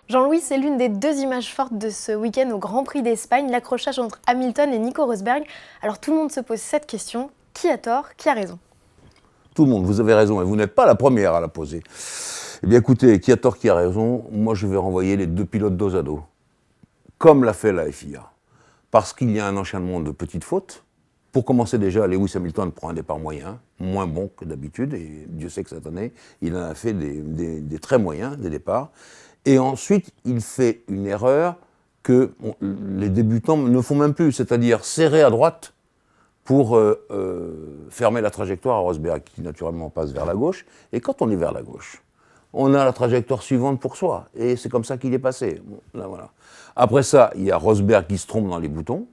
Jean-Louis, c'est l'une des deux images fortes de ce week-end au Grand Prix d'Espagne, l'accrochage entre Hamilton et Nico Rosberg. Alors tout le monde se pose cette question, qui a tort, qui a raison? Tout le monde, vous avez raison, et vous n'êtes pas la première à la poser. Eh bien écoutez, qui a tort, qui a raison, moi je vais renvoyer les deux pilotes dos à dos, comme l'a fait la FIA. Parce qu'il y a un enchaînement de petites fautes. Pour commencer déjà, Lewis Hamilton prend un départ moyen, moins bon que d'habitude, et Dieu sait que cette année, il en a fait des très moyens, des départs. Et ensuite, il fait une erreur que les débutants ne font même plus, c'est-à-dire serrer à droite pour fermer la trajectoire à Rosberg, qui naturellement passe vers la gauche. Et quand on est vers la gauche, on a la trajectoire suivante pour soi. Et c'est comme ça qu'il est passé. Bon, là, voilà. Après ça, il y a Rosberg qui se trompe dans les boutons.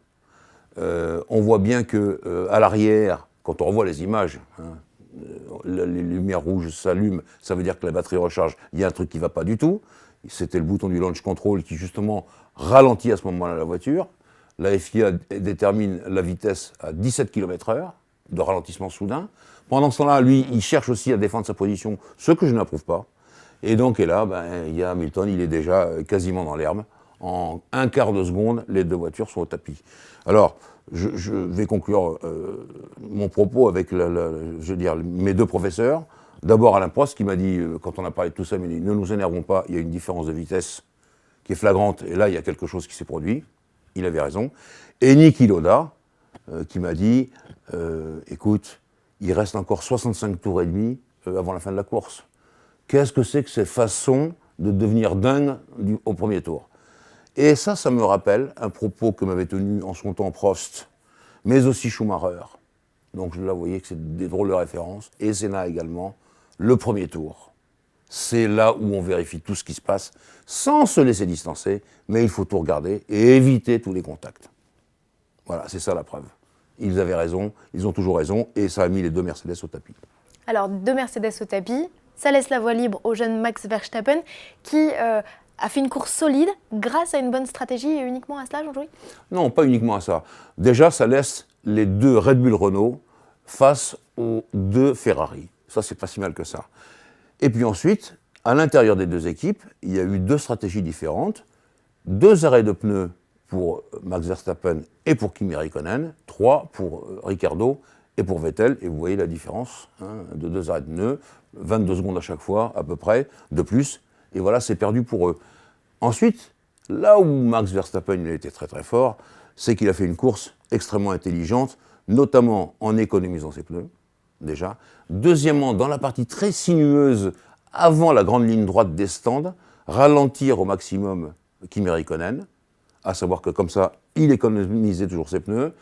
On voit bien qu'à l'arrière, quand on revoit les images, les lumières rouges s'allument, ça veut dire que la batterie recharge, il y a un truc qui ne va pas du tout. C'était le bouton du launch control qui justement ralentit à ce moment-là la voiture. La FIA détermine la vitesse à 17 km/h de ralentissement soudain. Pendant ce temps-là, lui, il cherche aussi à défendre sa position, ce que je n'approuve pas. Et donc, là, il y a Hamilton, il est déjà quasiment dans l'herbe. En un quart de seconde, les deux voitures sont au tapis. Alors, je vais conclure mon propos avec mes deux professeurs. D'abord Alain Prost qui m'a dit, quand on a parlé de tout ça, il m'a dit, ne nous énervons pas, il y a une différence de vitesse qui est flagrante, et là, il y a quelque chose qui s'est produit. Il avait raison. Et Niki Lauda, qui m'a dit, écoute, il reste encore 65 tours et demi avant la fin de la course. Qu'est-ce que c'est que ces façons de devenir dingue au premier tour? Et ça me rappelle un propos que m'avait tenu en son temps Prost, mais aussi Schumacher. Donc là, vous voyez que c'est des drôles de références. Et Senna également. Le premier tour, c'est là où on vérifie tout ce qui se passe, sans se laisser distancer, mais il faut tout regarder et éviter tous les contacts. Voilà, c'est ça la preuve. Ils avaient raison, ils ont toujours raison, et ça a mis les deux Mercedes au tapis. Alors, deux Mercedes au tapis, ça laisse la voie libre au jeune Max Verstappen, qui a fait une course solide grâce à une bonne stratégie et uniquement à cela, Jean-Louis? Non, pas uniquement à ça. Déjà, ça laisse les deux Red Bull Renault face aux deux Ferrari. Ça, c'est pas si mal que ça. Et puis ensuite, à l'intérieur des deux équipes, il y a eu deux stratégies différentes. 2 arrêts de pneus pour Max Verstappen et pour Kimi Räikkönen, 3 pour Ricciardo et pour Vettel. Et vous voyez la différence de 2 arrêts de pneus, 22 secondes à chaque fois, à peu près, de plus. Et voilà, c'est perdu pour eux. Ensuite, là où Max Verstappen il a été très très fort, c'est qu'il a fait une course extrêmement intelligente, notamment en économisant ses pneus, déjà. Deuxièmement, dans la partie très sinueuse, avant la grande ligne droite des stands, ralentir au maximum Kimi Räikkönen, à savoir que comme ça, il économisait toujours ses pneus.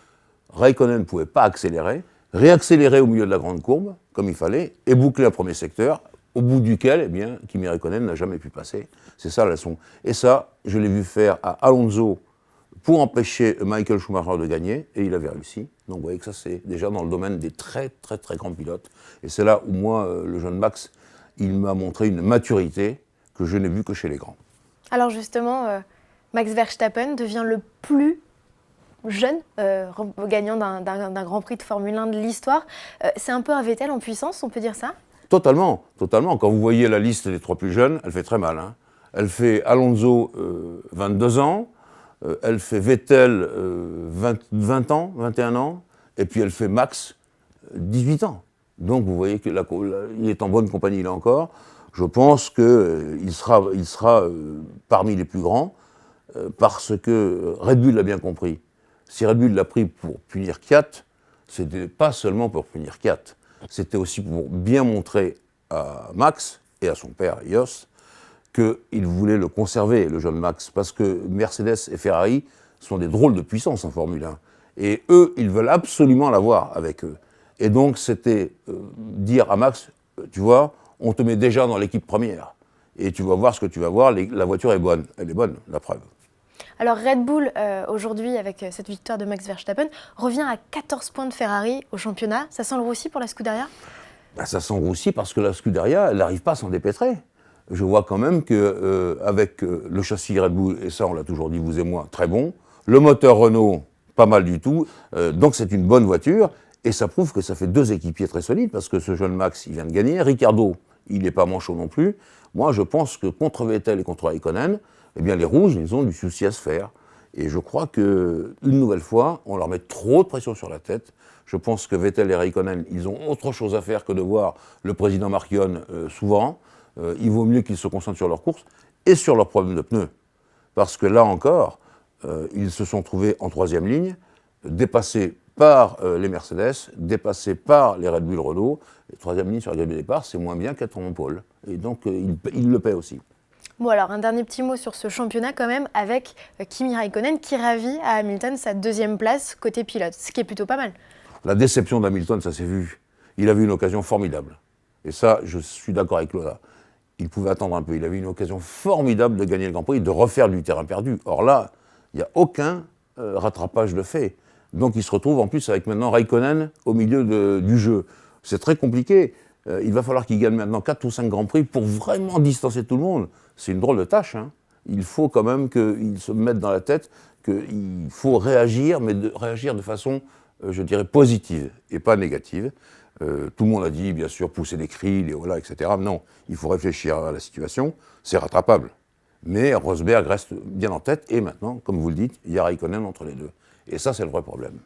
Räikkönen ne pouvait pas accélérer, réaccélérer au milieu de la grande courbe, comme il fallait, et boucler un premier secteur, au bout duquel, eh bien, Kimi Räikkönen n'a jamais pu passer. C'est ça la leçon. Et ça, je l'ai vu faire à Alonso pour empêcher Michael Schumacher de gagner, et il avait réussi. Donc vous voyez que ça, c'est déjà dans le domaine des très très très grands pilotes. Et c'est là où moi, le jeune Max, il m'a montré une maturité que je n'ai vue que chez les grands. Alors justement, Max Verstappen devient le plus jeune gagnant d'un Grand Prix de Formule 1 de l'histoire. C'est un peu un Vettel en puissance, on peut dire ça? Totalement, totalement. Quand vous voyez la liste des 3 plus jeunes, elle fait très mal. Elle fait Alonso, 22 ans, elle fait Vettel, 20 ans, 21 ans, et puis elle fait Max, 18 ans. Donc vous voyez qu'il est en bonne compagnie là encore. Je pense qu'il sera parmi les plus grands, parce que Red Bull l'a bien compris. Si Red Bull l'a pris pour punir Kvyat, c'était pas seulement pour punir Kvyat, c'était aussi pour bien montrer à Max et à son père Jos qu'il voulait le conserver, le jeune Max, parce que Mercedes et Ferrari sont des drôles de puissance en Formule 1. Et eux, ils veulent absolument l'avoir avec eux. Et donc, c'était dire à Max, tu vois, on te met déjà dans l'équipe première. Et tu vas voir ce que tu vas voir, la voiture est bonne. Elle est bonne, la preuve. Alors Red Bull, aujourd'hui, avec cette victoire de Max Verstappen, revient à 14 points de Ferrari au championnat. Ça sent le roussi pour la Scuderia? Ça sent le roussi parce que la Scuderia, elle n'arrive pas à s'en dépêtrer. Je vois quand même qu'avec le châssis Red Bull, et ça on l'a toujours dit vous et moi, très bon, le moteur Renault, pas mal du tout, donc c'est une bonne voiture, et ça prouve que ça fait 2 équipiers très solides, parce que ce jeune Max, il vient de gagner, Ricciardo, il n'est pas manchot non plus. Moi je pense que contre Vettel et contre Räikkönen, Eh bien, les rouges, ils ont du souci à se faire. Et je crois qu'une nouvelle fois, on leur met trop de pression sur la tête. Je pense que Vettel et Raikkonen, ils ont autre chose à faire que de voir le président Marchion souvent. Il vaut mieux qu'ils se concentrent sur leur course et sur leurs problèmes de pneus. Parce que là encore, ils se sont trouvés en troisième ligne, dépassés par les Mercedes, dépassés par les Red Bull Renault. Et troisième ligne sur la grille de départ, c'est moins bien qu'être en pôle. Et donc, ils le paient aussi. Bon alors, un dernier petit mot sur ce championnat quand même, avec Kimi Raikkonen qui ravit à Hamilton sa deuxième place côté pilote, ce qui est plutôt pas mal. La déception d'Hamilton, ça s'est vu. Il avait une occasion formidable. Et ça, je suis d'accord avec Lola. Il pouvait attendre un peu. Il avait une occasion formidable de gagner le Grand Prix, de refaire du terrain perdu. Or là, il n'y a aucun rattrapage de fait. Donc il se retrouve en plus avec maintenant Raikkonen au milieu du jeu. C'est très compliqué. Il va falloir qu'il gagne maintenant 4 ou 5 Grands Prix pour vraiment distancer tout le monde. C'est une drôle de tâche. Hein. Il faut quand même qu'il se mette dans la tête qu'il faut réagir, mais réagir de façon, je dirais, positive et pas négative. Tout le monde a dit, bien sûr, pousser des cris, les holas, etc. Non, il faut réfléchir à la situation. C'est rattrapable. Mais Rosberg reste bien en tête. Et maintenant, comme vous le dites, il y a Raikkonen entre les deux. Et ça, c'est le vrai problème.